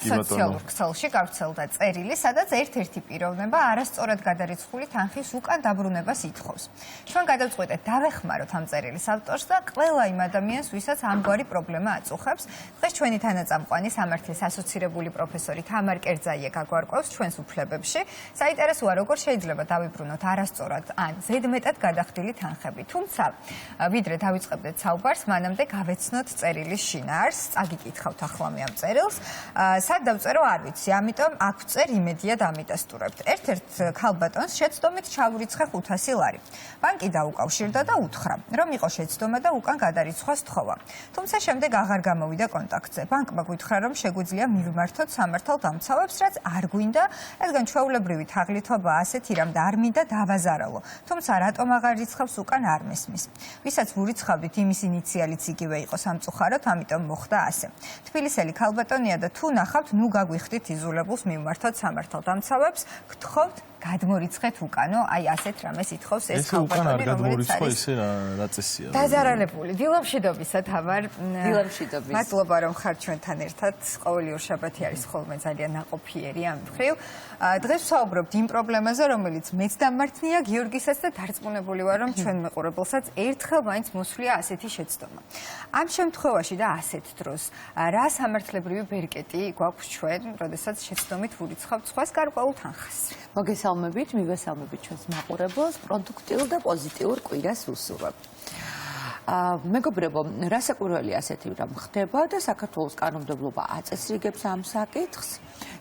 სოციალურ ქსელში გავრცელდა წერილი, სადაც ერთ-ერთი პიროვნება არასწორად გადარიცხული თანხის უკან დაბრუნებას ითხოვს. ჩვენ გადავწყვეტეთ დავეხმაროთ ამ წერილის ავტორს და ყველა იმ ადამიანს, ვისაც ამგვარი პრობლემა აწუხებს. დღეს ჩვენი თანაწამყვანი სამართლის ასოცირებული პროფესორი თამარ კერძაია გაგვარკვევს ჩვენს უფლებებში. საინტერესოა, როგორ შეიძლება დავიბრუნოთ არასწორად ან ზედმეტად გადახდილი თანხები. თუმცა, ვიდრე დავიწყებდეთ საუბარს, მანამდე გავეცნოთ წერილის შინაარსს, წაგიკითხავთ ახლა მე ამ წერილს. სად დავწერო არ ვიცი, ამიტომ აქ წერ იმედია დამიტესტურებთ. ერთ-ერთ ქალბატონს შეცდომით ჩაურიცხა 500 ლარი. ბანკი დაუკავშირდა და უთხრა, რომ იყო შეცდომა და უკან გადარიცხვას თხოვა. თუმცა შემდეგ აღარ გამოვიდა კონტაქტზე. ბანკმა გითხრა, რომ შეგვიძლია მივმართოთ სამართალდამცავებს, რაც არ გვინდა, ეს განჩვეულებრივი თაღლითობა ასეთი რამ და არ მინდა დავაზარალო. თუმცა რატომ აღარ რიცხავს უკან არ მესმის. ვისაც ვურიცხავდით, იმის ინიციალიც იგივე იყო სამწუხაროდ, ამიტომ მოხდა ასე. თბილისელი ქალბატონია და თუ ნახავთ, ნუ გაგვიხდით იზულებულს მივმართოთ სამართალდამცავებს, გთხოვთ გადმორიცხეთ უკანო, აი ასეთ რამეს ითხოვს ეს ქალბატონი, რომელიც არის რა წესია? დაზარალებული. დილამშვიდობისა, თამარ. დილამშვიდობის. მადლობა, რომ ხართ ჩვენთან ერთად. ყოველი ორ შაბათი არის ხოლმე ძალიან ნაყოფიერი ამ მხრივ. დღეს ვსაუბრობთ იმ პრობლემაზე, რომელიც მეც დამართნია, გიორგისაც და დარწმუნებული ვარ, რომ ჩვენ მეყურებელსაც ერთხელ მაინც მოსვლია ასეთი შეცდომა. ამ შემთხვევაში და ასეთ დროს, რა სამართლებრივი ბერკეტი გვაქვს ჩვენ, როდესაც შეცდომით ვურიცხავთ სხვას გარკვეულ თანხას? მოგესალმებით, მივესალმებით ჩვენს მაყურებელს, პროდუქტიულ და პოზიტიურ კვირას ვუსურვებ. მეგობრებო, რასაკვირველი ასეთი რამ ხდება და საქართველოს კანონმდებლობა აწესრიგებს ამ საკითხს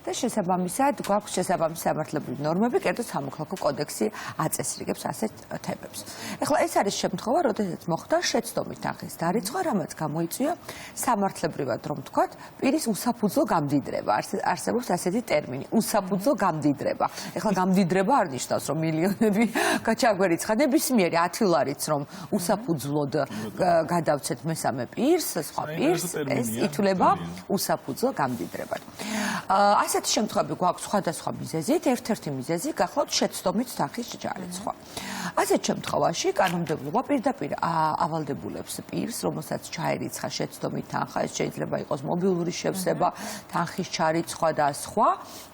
და შესაბამისად გვაქვს შესაბამისი სამართლებრივი ნორმები, კერძო სამოქალაქო კოდექსი აწესრიგებს ასეთ თემებს. ეხლა ეს არის შემთხვევა, როდესაც მოხდა შეცდომით თანხის დარიცხვა, რამაც გამოიწვია სამართლებრივად რომ ვთქვათ, პირის უსაფუძვლო გამდიდრება. არსებობს ასეთი ტერმინი, უსაფუძვლო გამდიდრება. ეხლა გამდიდრება არ ნიშნავს, რომ მილიონები ჩაგვერიცხა, ნებისმიერი 10 ლარიც რომ უსაფუძვლოდ გადავცეთ მესამე პირს, სხვა პირს, ეს ითვლება უსაფუძვლო გამდიდრებად. ასეთი შემთხვევები გვაქვს სხვადასხვა მიზეზით, ერთ-ერთი მიზეზი გახლავთ შეცდომით თანხის ჩარიცხვა. ასეთ შემთხვევაში კანონმდებლობა პირდაპირ ავალდებულებს პირს, რომელსაც ჩაერიცხა შეცდომით თანხა, ეს შეიძლება იყოს მობილური შევსება, თანხის ჩარიცხვა და სხვა,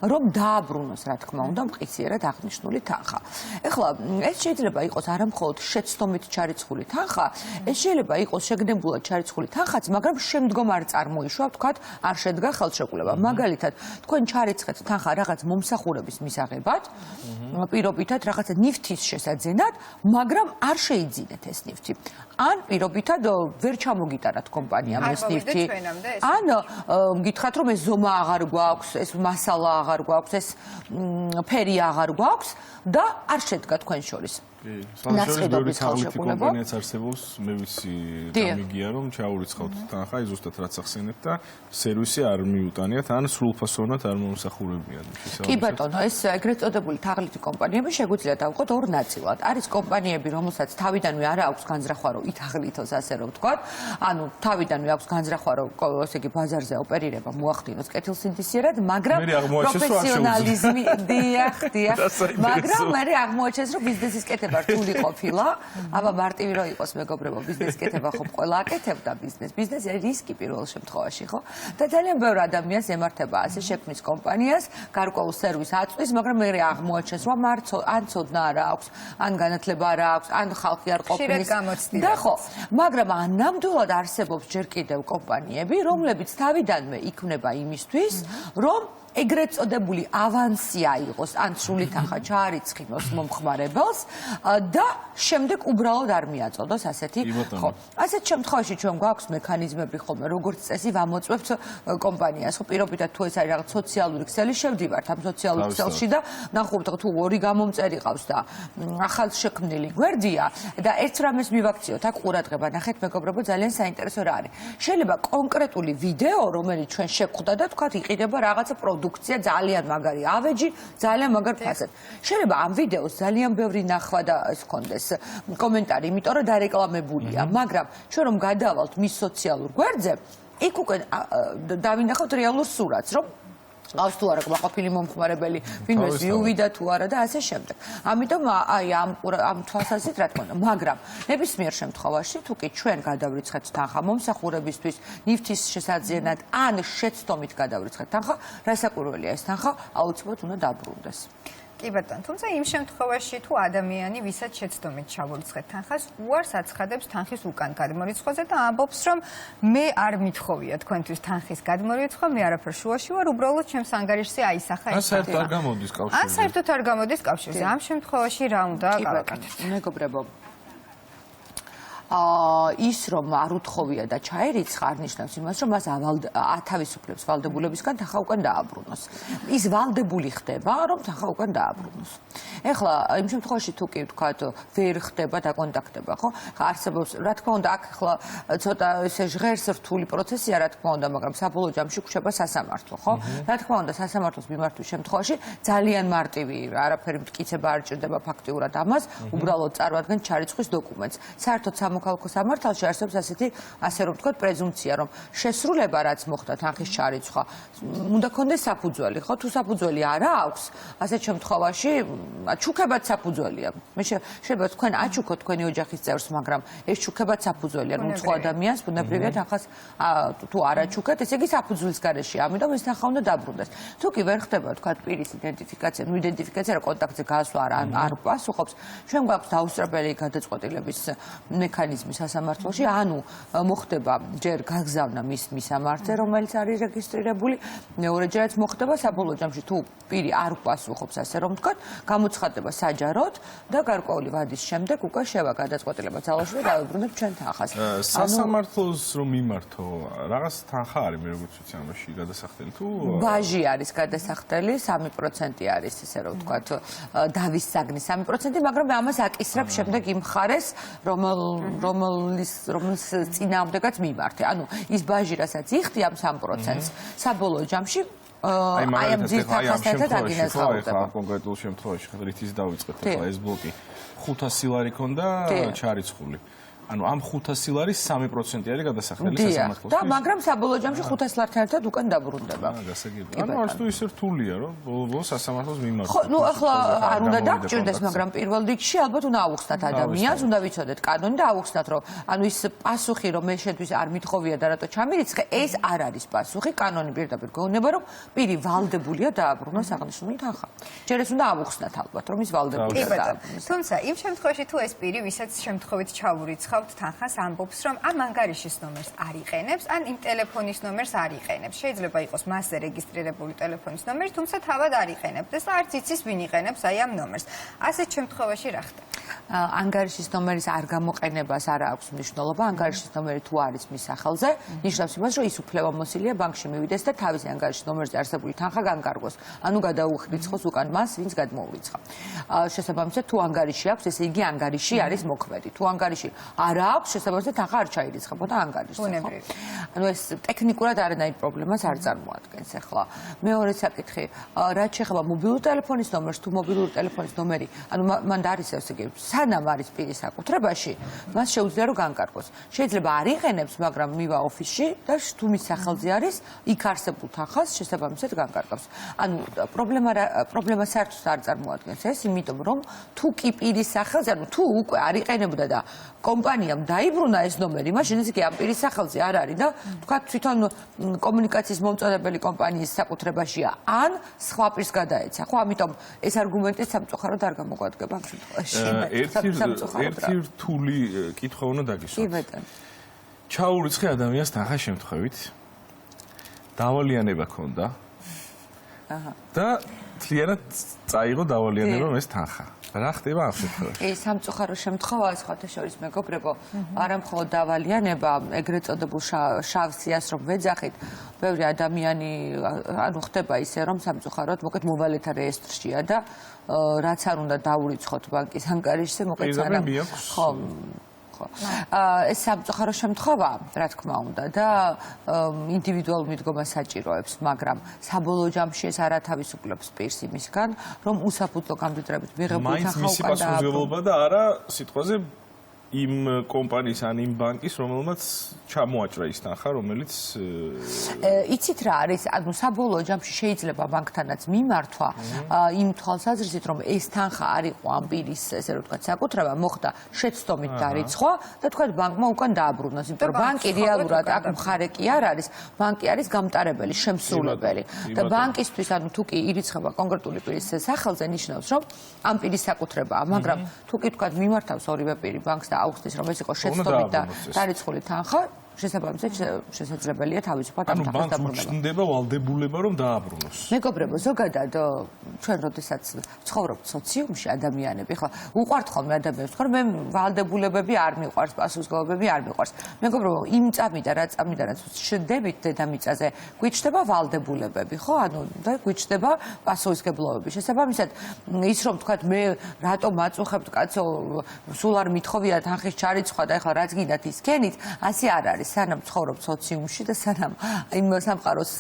რომ დააბრუნოს, რა თქმა უნდა, მყისიერად აღნიშნული თანხა. ეხლა ეს შეიძლება იყოს არამხოლოდ შეცდომით ჩარიცხული თანხა, ეს შეიძლება იყოს შეგნებულად ჩარიცხული თანხაც, მაგრამ შემდგომ არ წარმოიშვა, ვთქვათ, არ შედგა ხელშეკრულება. მაგალითად, თქვენ ჩარიცხეთ თანხა რაღაც მომსახურების მისაღებად, პირობითად რაღაცა ნივთის შესაძენად, მაგრამ არ შეიძინეთ ეს ნივთი. ან პირობითად ვერ ჩამოგიტარათ კომპანიამ ეს ნივთი. ან გითხრათ, რომ ეს ზომა აღარ გვაქვს, ეს მასალა აღარ გვაქვს, ეს ფერი აღარ გვაქვს და არ შედგა თქვენ შორის. ნასყიდობის კომპანიაც არსებობს, მე ვიცი, გამიგია რომ ჩაურიცხავთ თანხა, ზუსტად რაც ახსენეთ და სერვისი არ მიუტანიათ, ან სრულფასოვნად არ მომსახურებიან. კი ბატონო, ეს ეგრეთ წოდებული თაღლითი კომპანიები შეგვიძლია დავყოთ ორ ნაწილად. არის კომპანიები, რომელსაც თავიდანვე არ აქვს განზრახვა, რომ ითაღლითოს, ასე რომ ვთქვათ, ანუ თავიდანვე აქვს განზრახვა, რომ ესე იგი ბაზარზე ოპერირება მოახდინოს კეთილსინდისიერად, მაგრამ პროფესიონალიზმი, დიახ, მაგრამ მე აღმოაჩენს, რომ ბიზნესის კეთება რთული ყოფილა, აბა მარტივი რო იყოს მეგობრებო, ბიზნეს კეთება ხომ ყველა აკეთებდა ბიზნესი რისკი პირველ შემთხვევაში, ხო? და ძალიან ბევრი ადამიანს ემართება ასე შექმნის კომპანიას, გარკვეულ სერვისს აწვის, მაგრამ მე აღმოაჩენს, რომ ან ცოდნა არ აქვს, ან განათლება არ აქვს, ან ხალხი არ ყოფნის. და ხო, მაგრამ ნამდვილად არსებობს ჯერ კიდევ კომპანიები, რომლებიც თავიდანვე იქმნება იმისთვის, რომ ეგრეთ წოდებული ავანსია იყოს, ან სრული თანხა ჩაარიცხინოს მომხმარებელს და შემდეგ უბრალოდ არ მიაწოდოს ასეთი. ხო, ასეთ შემთხვევაში ჩვენ გვაქვს მექანიზმები ხოლმე, როგორც წესი ვამოწმებთ კომპანიას, ხო, პირობითად თუ ეს არის რაღაც სოციალური ქსელი, შევდივართ ამ სოციალურ ქსელში და ნახავთ, თუ ორი გამომწერი ყავს და ახალ შექმნილი გვერდია და ერთ რამეს მივაქციოთ, აქ ყურადღება ნახეთ მეგობრებო, ძალიან საინტერესო რა არის. შეიძლება კონკრეტული ვიდეო, რომელიც ჩვენ შეგხვდა და თქვათ იყიდება რაღაცა პროდუქცია ძალიან მაგარი ავეჯი, ძალიან მაგარ ფასად. შეიძლება ამ ვიდეოს ძალიან ბევრი ნახვა და ეს კონდეს კომენტარი, იმიტომ რომ დარეკლამებულია, მაგრამ ჩვენ რომ გადავალთ მის სოციალურ გვერდზე, იქ უკვე დავინახავთ რეალურ სურათს, რომ ყავს თუ არა კმაყოფილი მომხმარებელი, ვინმეს მიუვიდა თუ არა და ასე შემდეგ. ამიტომ აი ამ თვალსაზრისით რა თქმა უნდა, მაგრამ ნებისმიერ შემთხვევაში თუ კი ჩვენ გადავრიცხეთ თანხა მომსახურებისთვის, ნივთის შესაძენად ან შეცდომით გადავრიცხეთ თანხა, რასაკვირველია ეს თანხა აუცილებლად უნდა დაბრუნდეს. კი ბატონო, თუმცა იმ შემთხვევაში თუ ადამიანი, ვისაც შეცდომით ჩავურიცხეთ თანხას, უარს აცხადებს თანხის უკან გადმორიცხვაზე და ამბობს, რომ მე არ მithოვია თქვენთვის თანხის გადმორიცხვა, მე არაფერ შუაში ვარ, უბრალოდ ჩემს ანგარიშზე აისახა ეს. საერთოდ არ გამოდის კავშირზე. საერთოდ არ გამოდის კავშირზე. ამ შემთხვევაში რა უნდა გავაკეთოთ? მეგობრებო, ის რომ არ უთხოვია და ჩაერიცხა არ ნიშნავს იმას, რომ მას ათავისუფლებს ვალდებულებისგან თანხა უკან დააბრუნოს. ის ვალდებული ხდება, რომ თანხა უკან დააბრუნოს. ეხლა იმ შემთხვევაში თუ კი ვთქვათ, ვერ ხდება დაკონტაქტება, ხო? არსებობს, რა თქმა უნდა, აქ ახლა ცოტა ესე ჟღერს რთული პროცესია, რა თქმა უნდა, მაგრამ საბოლოო ჯამში გვხვდება სასამართლო, ხო? რა თქმა უნდა, სასამართლოს მიმართვის შემთხვევაში ძალიან მარტივი, არაფერი მტკიცება არ ჭირდება ფაქტიურად ამას, უბრალოდ წარმოადგენს ჩარიცხვის დოკუმენტს. საერთოდ სამოქალაქო სამართალში არსებობს ასეთი, ასე რომ ვთქვათ, პრეზუმპცია, რომ შესრულება რაც მოხდა თანხის ჩარიცხვა, უნდა კონდეს საფუძველი, ხო? თუ საფუძველი არ აქვს, ასეთ შემთხვევაში ჩუქებაც საფუძველია. მე შეიძლება თქვენ აჩუქოთ თქვენი ოჯახის წევრს, მაგრამ ეს ჩუქებაც საფუძველია, რომ უცხო ადამიანს ბუნებრივია თანხას თუ არ აჩუქეთ, ესე იგი საფუძვლის გარეშეა, ამიტომ ეს თანხა უნდა დაბრუნდეს. თუ კი ვერ ხდება, თქვათ, პირის იდენტიფიკაცია, იდენტიფიკაცია რა კონტაქტზე გასვლა არ პასუხობს, ჩვენ გვაქვს დაუსწრებელი გადაწყვეტილების მექანიზმი სასამართლოში, ანუ მოხდება ჯერ გაგზავნა მის მისამართზე, რომელიც არის რეგისტრირებული, მეორეჯერაც მოხდება საბოლოო ჯამში თუ პირი არ პასუხობს, ასე რომ ვთქვათ, გამოცხადდება საჯაროდ და გარკვეული ვადის შემდეგ უკვე შევა გადაწყვეტილება ძალაში და დავებრუნებთ ჩვენ თანხას. სასამართლოს რომ მიმართო, რაღაც თანხა არის, მე როგორც ვიცი, ამაში გადასახდელი თუ ბაჟი არის გადასახდელი, 3% არის, ესე რომ ვთქვათ, დავის საგნის 3%, მაგრამ მე ამას აკისრებ შემდეგ იმ მხარეს, რომლის წინააღმდეგაც მიმართე. ანუ ის ბაჟი, რასაც იხდი ამ 3%-ს, საბოლოო ჯამში აი ამ ძირთახასთან დაგინაზღაურდება. კონკრეტულ შემთხვევაში, რითიც დავიწყეთ ახლა ეს ბლოკი 500 ლარი ქონდა ჩარიცხული. ანუ ამ 500 ლარის 3% არის გადასახდელი სასამართლოს. და მაგრამ საბოლოო ჯამში 500 ლართან ერთად უკან დაბრუნდება. გასაგებია. ანუ არც თუ ისე რთულია, რომ ბოლოს სასამართლოს მიმართოს. ხო, ნუ ახლა არ უნდა დაგჭირდეს, მაგრამ პირველ რიგში ალბათ უნდა აუხსნათ ადამიანს, უნდა ვიცოდეთ კანონი და აუხსნათ, რომ ანუ ის პასუხი, რომ მე შენთვის არ მithოვია და რატო ჩამირიცხე, ეს არ არის პასუხი. კანონი პირდაპირ გვეუბნება, რომ პირი ვალდებულია დააბრუნოს აღნიშნული თანხა. ჯერ ეს უნდა აუხსნათ ალბათ, რომ ის ვალდებულია დააბრუნოს. თუმცა იმ შემთხვევაში თუ ეს პირი, ვისაც შემთხვევით ჩავურიცხავ თანხას ამბობს, რომ ამ ანგარიშის ნომერს არ იყენებს, ან იმ ტელეფონის ნომერს არ იყენებს. შეიძლება იყოს მასზე რეგისტრირებული ტელეფონის ნომერი, თუმცა თავად არ იყენებს და არც იცის ვინ იყენებს აი ამ ნომერს. ასეთ შემთხვევაში რა ხდება? ანგარიშის ნომერის არ გამოყენებას არ აქვს მნიშვნელობა. ანგარიშის ნომერი თუ არის მის სახელზე, ნიშნავს იმას, რომ ის უფლებამოსილია ბანკში მივიდეს და თავისი ანგარიშის ნომერზე არსებული თანხა განკარგოს. ანუ გადაურიცხოს უკან მას, ვინც გადმოურიცხა. შესაბამისად, თუ ანგარიში აქვს, ესე იგი ანგარიში არის მოქმედი. თუ ანგარიში არ აქვს, შესაბამისად თანხა არ ჩაირიცხებოდა ანგარიშზე. ანუ ეს ტექნიკურად არანაირ პრობლემას არ წარმოადგენს. ახლა მეორე საკითხი, რაც შეეხება მობილური ტელეფონის ნომერს, თუ მობილური ტელეფონის ნომერი, ანუ მან არის ესე იგი სანამ არის პირის საკუთრებაში, მას შეუძლია რომ განკარგოს. შეიძლება არ იყენებს, მაგრამ მივა ოფისში და თუ მის სახელზე არის, იქ არსებულ თანხას შესაბამისად განკარგავს. ანუ პრობლემა საერთოდ არ წარმოადგენს ეს, იმიტომ რომ თუ კი პირის სახელზე, ანუ თუ უკვე არ იყენებდა და კომპანიამ დაიბრუნა ეს ნომერი, მაშინ ეს კი ამ პირის სახელზე არ არის და თქვა თვითონ კომუნიკაციის მომწოდებელი კომპანიის საკუთრებაშია, ან სხვა პირს გადაეცა. ხო, ამიტომ ეს არგუმენტი სამწუხაროდ არ გამოგვადგება ამ შემთხვევაში. ერთი რთული კითხვა უნდა დაგისვათ. კი ბატონო. ჩაურიცხე ადამიანს თანხას შემთხვევით. დავალიანება ქონდა. და თლიანად წაიღო დავალიანება ეს თანხა. რა ხდება ამ შემთხვევაში? კი, სამწუხარო შემთხვევაა, სხვათა შორის მეგობრებო, არა მხოლოდ დავალიანება, ეგრეთ წოდებულ შავ სიას რომ ვეძახით, ბევრი ადამიანი ანუ ხდება ისე, რომ самწუხაროდ მოკეთ მოვალეთა რეესტრშია და რაც არ უნდა დაურიცხოთ ბანკის ანგარიშზე, მოკეთ სანამ ხო ეს სამწუხარო შემთხვევაა, რა თქმა უნდა და ინდივიდუალურ მიდგომას საჭიროებს, მაგრამ საბოლოო ჯამში ეს არ ათავისუფლებს პირს იმისგან, რომ უსაფუძვლო გამდიდრებით მიღებული თანხა უკან მაინც მისი პასუხისმგებლობა და არა სიტყვაზე იმ კომპანიის ან იმ ბანკის, რომელმაც ჩამოაჭრა ის თანხა, რომელიც იცით რა არის, ანუ საბოლოო ჯამში შეიძლება ბანკთანაც მიმართვა იმ თვალსაზრისით, რომ ეს თანხა არ იყო ამ პირის, ესე რომ ვთქვათ, საკუთრება, მოხდა შეცდომით დარიცხვა და თქვათ ბანკმა უკან დააბრუნოს, იმიტომ რომ ბანკი რეალურად აქ მხარე კი არ არის, ბანკი არის გამტარებელი, შემსრულებელი და ბანკისთვის, ანუ თუ კი ირიცხება კონკრეტული პირის სახელზე, ნიშნავს, რომ ამ პირის საკუთრებაა, მაგრამ თუ კი თქვათ მიმართავს ორივე პირი ბანკს და აუხსნის, რომ ეს იყო შეცდომით და დარიცხული თანხა, შესაბამისად შესაძლებელია თავისუფლად ამ თანხას დაბრუნება. ანუ ბანკს უჩნდება ვალდებულება, რომ დააბრუნოს. მეგობრებო, ზოგადად ჩვენ როდესაც ცხოვრობთ სოციუმში ადამიანები, ხო, უყვართ ხოლმე ადამიანებს, ხო, მე ვალდებულებები არ მიყვარს, პასუხისმგებლობები არ მიყვარს. მეგობრებო, იმ წამიდან, რა წამიდანაც შედებით დედამიწაზე, გვიჩნდება ვალდებულებები, ხო, ანუ და გვიჩნდება პასუხისმგებლობები. შესაბამისად, ის რომ თქვათ მე რატომ აწუხებთ კაცო, სულ არ მithოვია თანხის ჩარიცხვა და ეხლა რაც გინდათ ის გენით, ასე არ არის. სანამ ცხოვრობ სოციუმში და სანამ იმ სამყაროს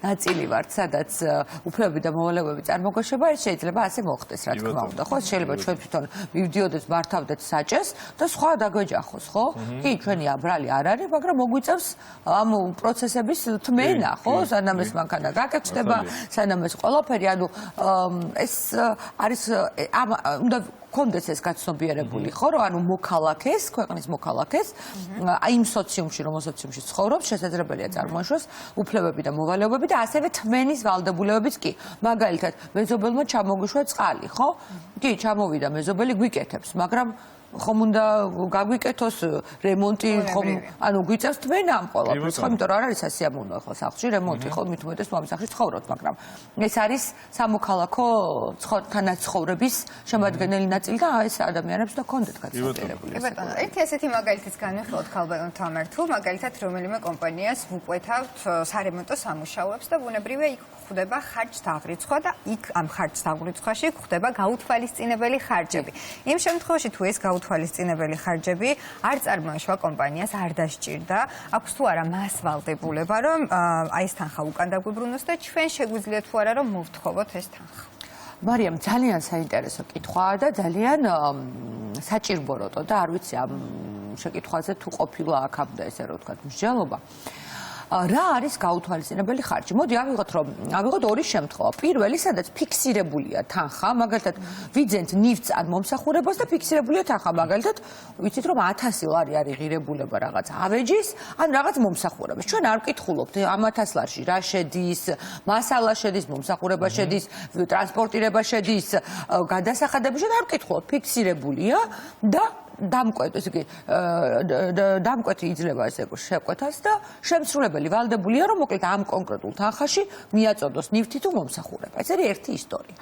ნაწილი ვართ, სადაც უფლებები და მოვალეობები წარმოგვეშება, ეს შეიძლება ასე მოხდეს, რა თქმა უნდა, ხო? შეიძლება ჩვენ თვითონ მივდიოდეთ, მართავდეთ საჭეს და სხვა დაგვეჯახოს, ხო? კი, ჩვენი აბრალი არ არის, მაგრამ მოგვიწევს ამ პროცესების თმენა, ხო? სანამ ეს მანქანა გაკეთდება, სანამ ეს ყველაფერი, ანუ ეს არის უნდა კონდეს ეს გაცნობიერებული, ხო, რომ ანუ მოქალაქეს, ქვეყნის მოქალაქეს, იმ სოციუმში, რომ სოციუმში ცხოვრობს, შესაძლებელია წარმოაშვას უფლებები და მოვალეობები და ასევე თმენის ვალდებულებებიც კი. მაგალითად, მეზობელმა ჩამოგვიშვა წყალი, ხო? კი, ჩამოვიდა მეზობელი, გვიკეთებს, მაგრამ ხომ უნდა გაგვიკეთოს რემონტი, ხომ ანუ გვიწევს თმენა ამ ყველაფერს, ხო, იმიტომ რომ არ არის სასიამოვნო ახლა სახლში რემონტი, ხო, მით უმეტეს თუ ამ სახლში ცხოვრობთ, მაგრამ ეს არის სამოქალაქო თანაცხოვრების შემადგენელი ნაწილი და ეს ადამიანებს და კონდეთ გაცნობიერებული. ბატონო, ერთი ასეთი მაგალითიც განვიხილოთ ქალბატონ თამარ, თუ მაგალითად რომელიმე კომპანიას ვუყვეთავთ სარემონტო სამუშაოებს და ბუნებრივია იქ ხდება ხარჯთაღრიცხვა და იქ ამ ხარჯთაღრიცხვაში ხდება გაუთვალისწინებელი ხარჯები. იმ შემთხვევაში თუ ეს გაუთვალისწინებელი ხარჯები არ წარმოაშვა კომპანიას, არ დასჭირდა, აქვს თუ არა მას ვალდებულება, რომ აი ეს თანხა უკან დაგვიბრუნოს და ჩვენ შეგვიძლია თუ არა რომ მოვთხოვოთ ეს თანხა. მარიამ, ძალიან საინტერესო კითხვაა და ძალიან საჭირბოროტო და არ ვიცი ამ შეკითხვაზე თუ ყოფილა აქამდე ესე რომ ვთქვათ მსჯელობა. რა არის გაუთვალისწინებელი ხარჯი? მოდი ავიღოთ ორი შემთხვევა. პირველი, სადაც ფიქსირებულია თანხა, მაგალითად, ვიძენთ ნივთს ან მომსახურებას და ფიქსირებულია თანხა, მაგალითად, ვიცით რომ 1000 ლარი არის ღირებულება რაღაც ავეჯის, ან რაღაც მომსახურებას. ჩვენ არ ვკითხულობთ ამ 1000 ლარში რა შედის, მასალა შედის, მომსახურება შედის, ტრანსპორტირება შედის, გადასახადები შედის, არ ვკითხულობთ, ფიქსირებულია და დამკვეთ, ესე იგი, დამკვეთი იძლევა ესე შეკვეთას და შემსრულებელი ვალდებულია, რომ მოკლედ ამ კონკრეტულ თანხაში მიაწოდოს ნივთი თუ მომსახურება. ეს არის ერთი ისტორია.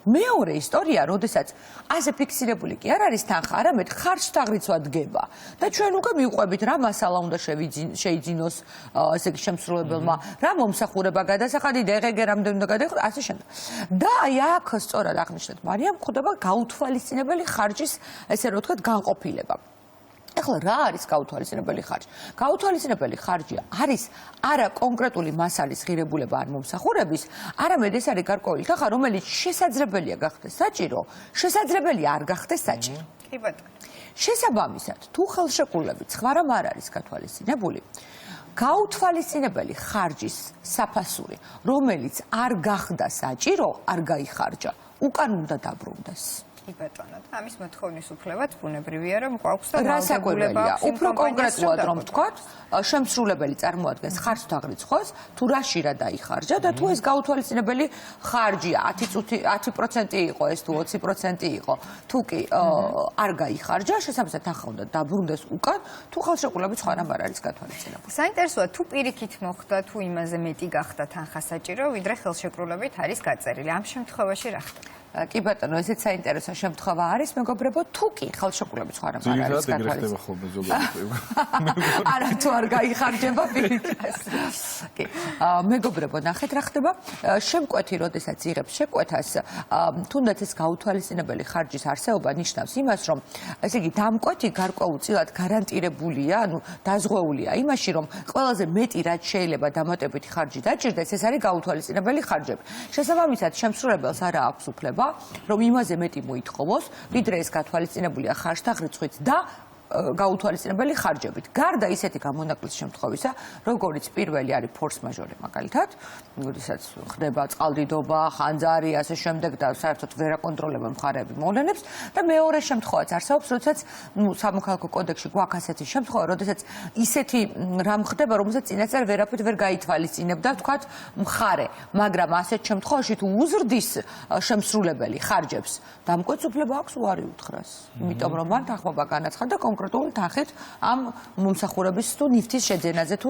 მეორე ისტორია, როდესაც ასე ფიქსირებული კი არ არის თანხა, არამედ ხარჯთაღრიცვა დგება და ჩვენ უკვე მივყვებით რა მასალა უნდა შეიძინოს ესე იგი შემსრულებელმა, რა მომსახურება გადასახადი დღე რამდენი უნდა გადაიღოს, ასე შემდეგ. და აი აქ სწორად აღნიშნეთ მარიამ, ხდება გაუთვალისწინებელი ხარჯის ესე რომ ვთქვათ განყოფილება. ეხლა რა არის გაუთვალისწინებელი ხარჯი? გაუთვალისწინებელი ხარჯი არის არა კონკრეტული მასალის ღირებულება ან მომსახურების, არამედ ეს არის გარკვეული თანხა, რომელიც შესაძლებელია გახდეს საჭირო, შესაძლებელია არ გახდეს საჭირო. კი ბატონო. შესაბამისად, თუ ხელშეკრულებით სხვარამ არ არის გათვალისწინებული, გაუთვალისწინებელი ხარჯის საფასური, რომელიც არ გახდა საჭირო, არ გაიხარჯა, უკან უნდა დაბრუნდეს. კი ბატონო, ამის მოთხოვნის უფლებაც ბუნებრივია, რომ გვაქვს და ვალდებულება. უფრო კონკრეტულად რომ ვთქვათ, შემსრულებელი წარმოადგენს ხარჯთაღრიცხვას, თუ რაში რა დაიხარჯა და თუ ეს გაუთვალისწინებელი ხარჯია 10% იყო ეს თუ 20% იყო, თუ კი არ გაიხარჯა, შესაბამისად თანხა უნდა დაბრუნდეს უკან, თუ ხელშეკრულებით სხვანაირ არ არის გათვალისწინებული. საინტერესოა, თუ პირიქით მოხდა, თუ იმაზე მეტი გახდა თანხა საჭირო, ვიდრე ხელშეკრულებით არის გაწერილი. ამ შემთხვევაში რა ხდება? კი ბატონო, ესეც საინტერესო შემთხვევა არის, მეგობრებო, თუ კი ხელშეკრულებით სხვანაირ არ არის გათვალისწინებული. არა, თუ არ გაიხარჯება პირიქით. კი, მეგობრებო, ნახეთ რა ხდება. შემკვეთი, როდესაც იღებს შეკვეთას, თუნდაც ეს გაუთვალისწინებელი ხარჯის არსებობა ნიშნავს იმას, რომ ესე იგი დამკვეთი გარკვეულწილად გარანტირებულია, ანუ დაზღვეულია იმაში, რომ ყველაზე მეტი რაც შეიძლება დამატებითი ხარჯი დაჭირდეს, ეს არის გაუთვალისწინებელი ხარჯები. შესაბამისად, შემსრულებელს არა აქვს უფლება, რომ იმაზე მეტი მოითხოვოს, ვიდრე ეს გათვალისწინებულია ხარჯთაღრიცხვით და გაუთვალისწინებელი ხარჯებით. გარდა ისეთი გამონაკლისის შემთხვევისა, როგორიც პირველი არის ფორს მაჟორი მაგალითად, როდესაც ხდება წყალდიდობა, ხანძარი, ასე შემდეგ და საერთოდ ვერ აკონტროლება მხარეები მოვლენებს და მეორე შემთხვევაც არსებობს, როდესაც სამოქალაქო კოდექსში გვაქვს ასეთი შემთხვევა, როდესაც ისეთი რამ ხდება, რომელსაც წინასწარ ვერაფერ ვერ გაითვალისწინებდა, თქვათ, მხარე, მაგრამ ასეთ შემთხვევაში თუ უზრდის შემსრულებელი ხარჯებს, დამკვეთს უფლება აქვს უარი უთხრას. იმიტომ რომ მან თანხმობა განაცხადა კონკრეტული თანხით ამ მომსახურების თუ ნივთის შეძენაზე თუ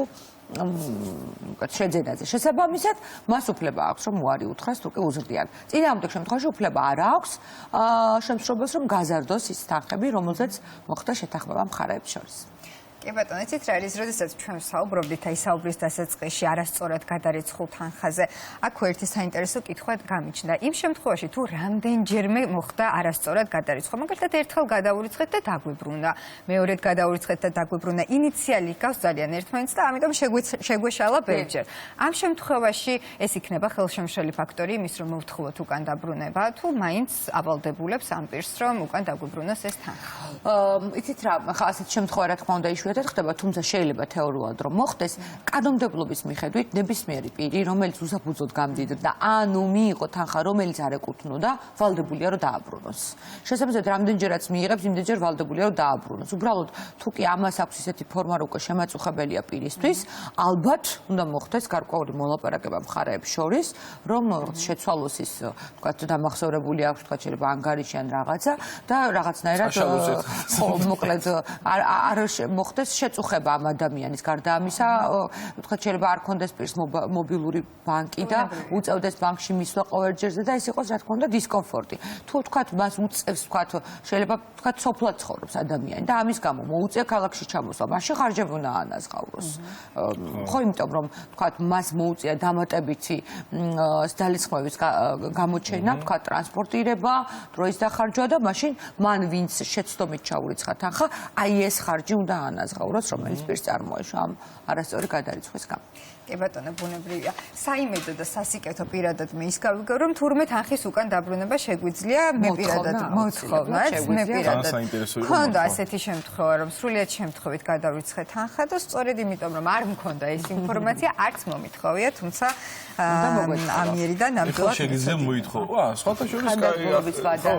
შეძენაზე. შესაბამისად, მას უფლება აქვს რომ უარი უთხრას თუ კი უზრდიან. წინააღმდეგ შემთხვევაში უფლება არ აქვს შემსრულებელს რომ გაზარდოს ის თანხები, რომელზეც მოხდა შეთანხმება მხარეებს შორის. კი ბატონო, იცით რა არის, როდესაც ჩვენ საუბრობდით აი საუბრის დასაწყისში არასწორად გადარიცხულ თანხაზე, აქ ერთი საინტერესო კითხვა გამიჩნდა. იმ შემთხვევაში თუ რამდენჯერმე მოხდა არასწორად გადარიცხვა, მაგალითად ერთხელ გადაურიცხეთ და დაგვიბრუნა, მეორედ გადაურიცხეთ და დაგვიბრუნა, ინიციალი გავს ძალიან ერთმანეთს და ამიტომ შეგვეშალა ბევრჯერ. ამ შემთხვევაში ეს იქნება ხელშემშელი ფაქტორი იმის, რომ მოვთხოვოთ უკან დაბრუნება, თუ მაინც ავალდებულებს ამ პირს, რომ უკან დაგვიბრუნოს ეს თანხა. იცით რა, ხა ასეთ შემთხვევა რა თქმა უნდა იშვიათად ხდება, თუმცა შეიძლება თეორიულად რომ მოხდეს, კანონმდებლობის მიხედვით ნებისმიერი პირი, რომელიც უსაფუძვლოდ გამდიდრდა, ანუ მიიღო თანხა, რომელიც არ ეკუთვნოდა, ვალდებულია რომ დააბრუნოს. შესაბამისად, რამდენჯერაც მიიღებს, იმდენჯერ ვალდებულია რომ დააბრუნოს. უბრალოდ, თუ კი ამას აქვს ისეთი ფორმა, რომ უკვე შემაწუხებელია პირისთვის, ალბათ უნდა მოხდეს გარკვეული მოლაპარაკება მხარეებს შორის, რომ შეცვალოს ის, თქვათ, დამახსოვრებული აქვს, თქვათ, შეიძლება ანგარიში ან რაღაცა და რაღაცნაირად ხო, მოკლედ არ მოხდეს შეწუხება ამ ადამიანის. გარდა ამისა, ვთქვათ, შეიძლება არ ქონდეს პირს მობილური ბანკი და უწევდეს ბანკში მისვლა ყოველჯერზე და ეს იყოს, რა თქმა უნდა, დისკომფორტი. თუ ვთქვათ, მას უწევს, ვთქვათ, შეიძლება ვთქვათ, სოფლად ცხოვრობს ადამიანი და ამის გამო მოუწია ქალაქში ჩამოსვლა, მაშინ ხარჯები უნდა ანაზღაუროს. ხო, იმიტომ რომ ვთქვათ, მას მოუწია დამატებითი ძალისხმევის გამოჩენა, ვთქვათ, ტრანსპორტირება, დროის დახარჯვა და მაშინ მან ვინც შეცდომით ჩაურიცხა თანხა, აი ეს ხარჯი უნდა ანაზღაუროს, რომელიც პირს წარმოეშვა ამ არასწორი გადარიცხვის გამო. კი ბატონო, ბუნებრივია. საიმედო და სასიკეთო პირადად მე ის გავიგო, რომ თურმე თანხის უკან დაბრუნება შეგვიძლია, მე პირადად მოთხოვნა, მე პირადად. მქონდა ასეთი შემთხვევა, რომ სრულიად შემთხვევით გადავირცხე თანხა და სწორედ იმიტომ, რომ არ მქონდა ეს ინფორმაცია, არც მომითხოვია, თუმცა ამიერიდან ნამდვილად შეგიძლია მოითხოვა. სხვათა შორის ხანდაზმულობის ვადა.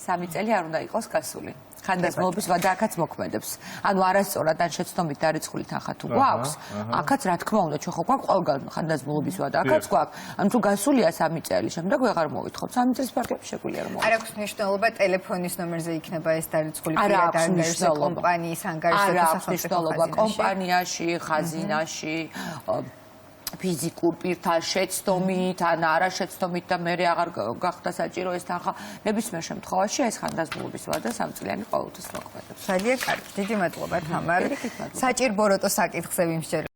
3 წელი არ უნდა იყოს გასული. ხანდაზმულობის ვადა აქაც მოქმედებს. ანუ არასწორად ან შეცდომით დარიცხული თანხა თუ გვაქვს, აქაც რა თქმა უნდა ჩვენ ხო გვაქვს ყველგან ხანდაზმულობის ვადა, აქაც გვაქვს. ანუ თუ გასულია 3 წელი, შემდეგ ვეღარ მოვითხობ. 3 წლის ფარგლებში შეგვიძლია რომ არ აქვს მნიშვნელობა ტელეფონის ნომერზე იქნება ეს დარიცხული პირადი ანგარიში, კომპანიის ანგარიში და სახელმწიფო კომპანიაში, ხაზინაში, ფიზიკურ პირთან შეცდომით ან არაშეცდომით და მე აღარ გახდა საჭირო ეს თანხა. ნებისმიერ შემთხვევაში ეს ხანდაზმულობის ვადა 3 წლიანი ყოველთვის მოქმედებს. ძალიან კარგი. დიდი მადლობა თამარ. საჭირო ბოროტო საკითხზე ვიმსჯელე.